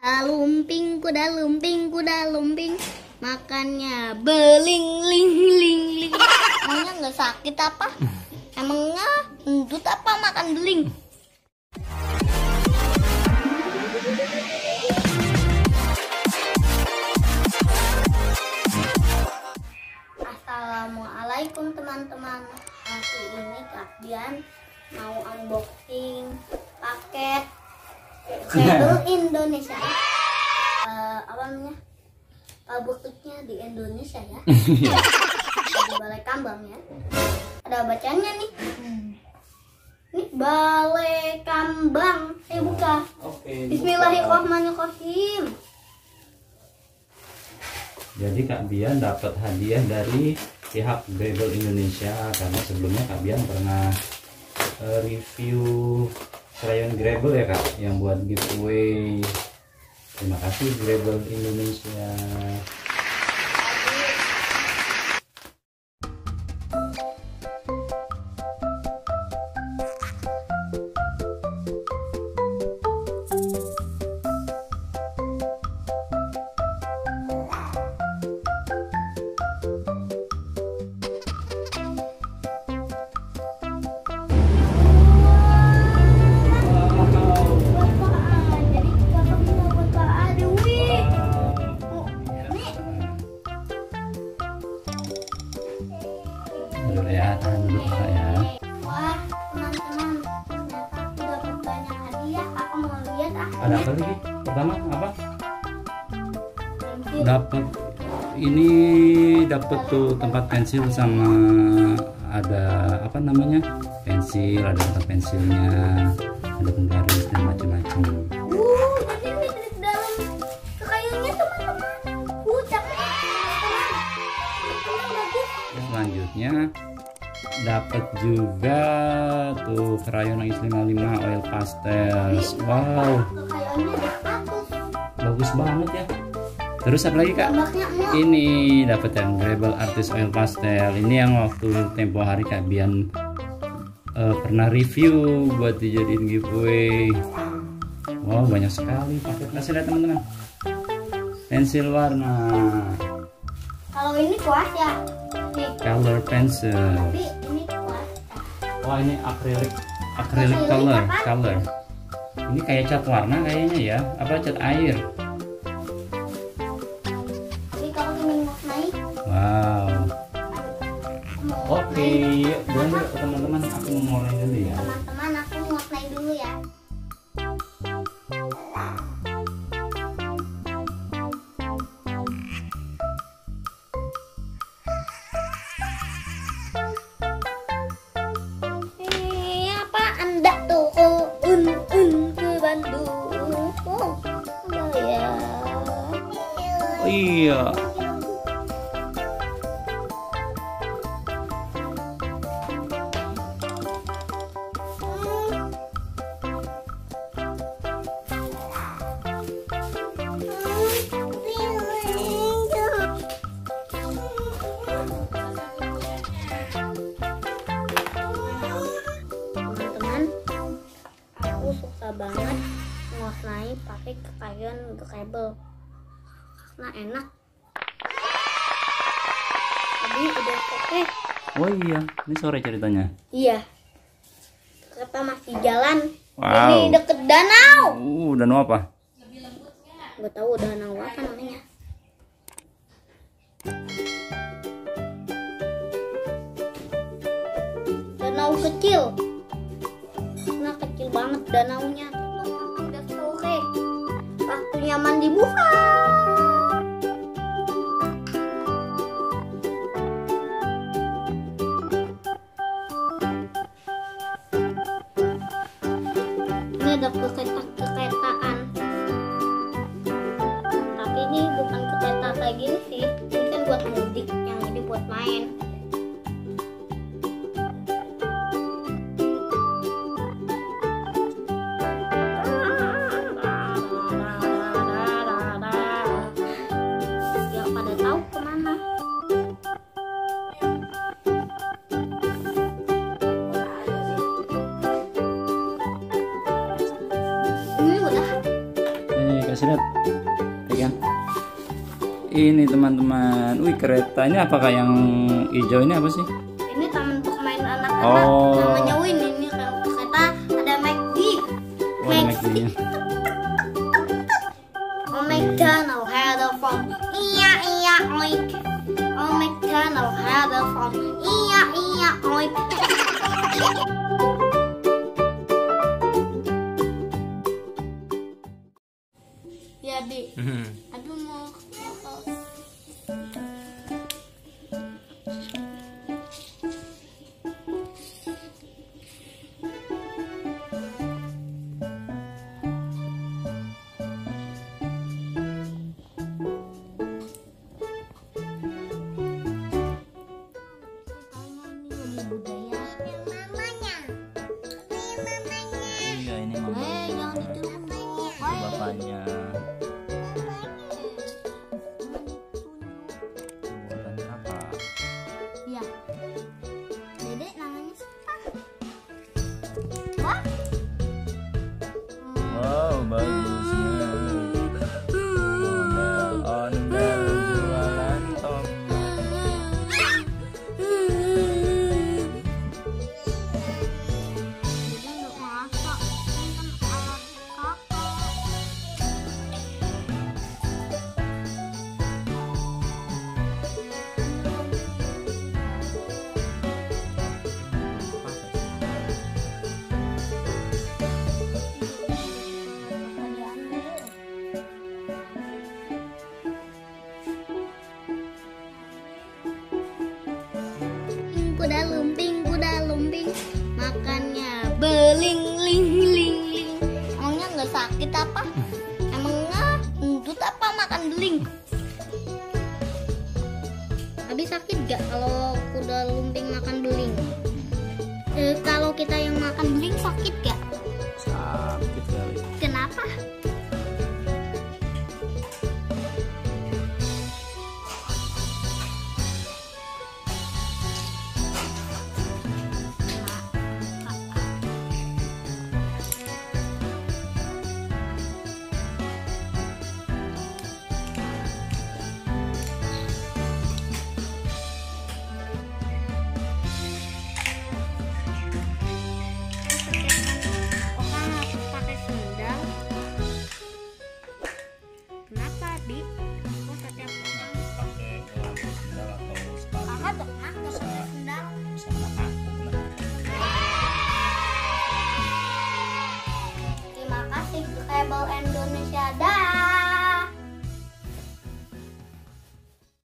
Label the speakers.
Speaker 1: Kuda lumping, makannya beling ling ling ling. Emangnya nggak sakit apa? Emangnya endut apa makan beling? Assalamualaikum teman-teman. Hari ini kalian mau unboxing paket Travel Indonesia. Apa namanya? Bukunya di Indonesia ya. Di Balai Kambang ya. Ada bacanya nih. Ini Balai Kambang. Buka. Bismillahirrahmanirrahim.
Speaker 2: Jadi Kak Bian dapat hadiah dari pihak Gravel Indonesia karena sebelumnya Kak Bian pernah review krayon Gravel ya Kak, yang buat giveaway. Terima kasih Gravel Indonesia. Dulu ya, tahan dulu Kak ya.
Speaker 1: Wah, teman-teman, ternyata aku dapat banyak hadiah. Aku mau lihat
Speaker 2: Ada apa lagi? Pertama apa?
Speaker 1: Pensil.
Speaker 2: Dapat tuh tempat pensil sama ada apa namanya? Pensil, ada tempat pensilnya, ada penggaris dan macam-macam.
Speaker 1: Jadi ini di dalam kayunya teman-teman. Cakep teman-teman, bagus.
Speaker 2: Selanjutnya dapat juga tuh krayon Nangis 55 oil pastels. Wow,
Speaker 1: Kayunya ada 100.
Speaker 2: bagus banget ya. Terus apa lagi Kak?
Speaker 1: Tambahnya enak.
Speaker 2: Ini dapat yang Gravel Artist Oil Pastel. Ini yang waktu tempo hari Kak Bian pernah review buat dijadiin giveaway. Wow, banyak sekali paket kasih lihat teman-teman. Pensil warna,
Speaker 1: Kalau ini kuas ya. Nih,
Speaker 2: color pencil.
Speaker 1: tapi ini kuas.
Speaker 2: Wah, ini acrylic color. Ini kayak cat warna kayaknya ya. Apa cat air?
Speaker 1: Jadi kalau ingin warnai,
Speaker 2: Wow.
Speaker 1: mau
Speaker 2: Oke, yuk dulu teman-teman, aku mau mulai dulu ya.
Speaker 1: teman-teman, aku warnai dulu ya. Apa anda tuh ke Bandung? Oh, ada ya.
Speaker 2: Oh iya.
Speaker 1: Teman-teman, aku suka banget mewarnai pakai krayon Gravel karena enak. Tadi udah oke.
Speaker 2: Oh iya, ini sore ceritanya.
Speaker 1: Iya, kereta masih jalan.
Speaker 2: Wow.
Speaker 1: Ini deket danau.
Speaker 2: Danau apa?
Speaker 1: Gak tahu danau apa namanya. Danau kecil. Nah, kecil banget danaunya. Udah sore. Waktunya mandi buka. Ini ada keretaan. Tapi ini bukan kereta kayak gini sih. Ini kan buat mudik, yang ini buat main.
Speaker 2: sedap. Pegang. Ini teman-teman. Wih, keretanya apakah yang hijau ini apa sih?
Speaker 1: Ini taman untuk main anak-anak. Namanya Win. Ini kereta ada McD.
Speaker 2: McD-nya.
Speaker 1: Oh, McDonald had a farm. Iya iya oink. Oh, McDonald had a farm. Iya iya oink. Ya, Bi. Aduh mau
Speaker 2: Iya, ini mamanya. Bapaknya. Buatan apa?
Speaker 1: ya. Dedek namanya siapa? Wah.
Speaker 2: Wow, bagusnya. Ondel-ondel jualan tomat.
Speaker 1: Dia nggak masak. Kan alat kakak. Kuda lumping, makannya beling ling ling ling. Emangnya nggak sakit apa? Emangnya entut apa makan beling? Habis sakit gak kalau kuda lumping makan beling? Kalau kita yang makan beling sakit gak?
Speaker 2: Sakit kali.
Speaker 1: Kenapa? Orang harus pakai sendal. Kenapa, Dik?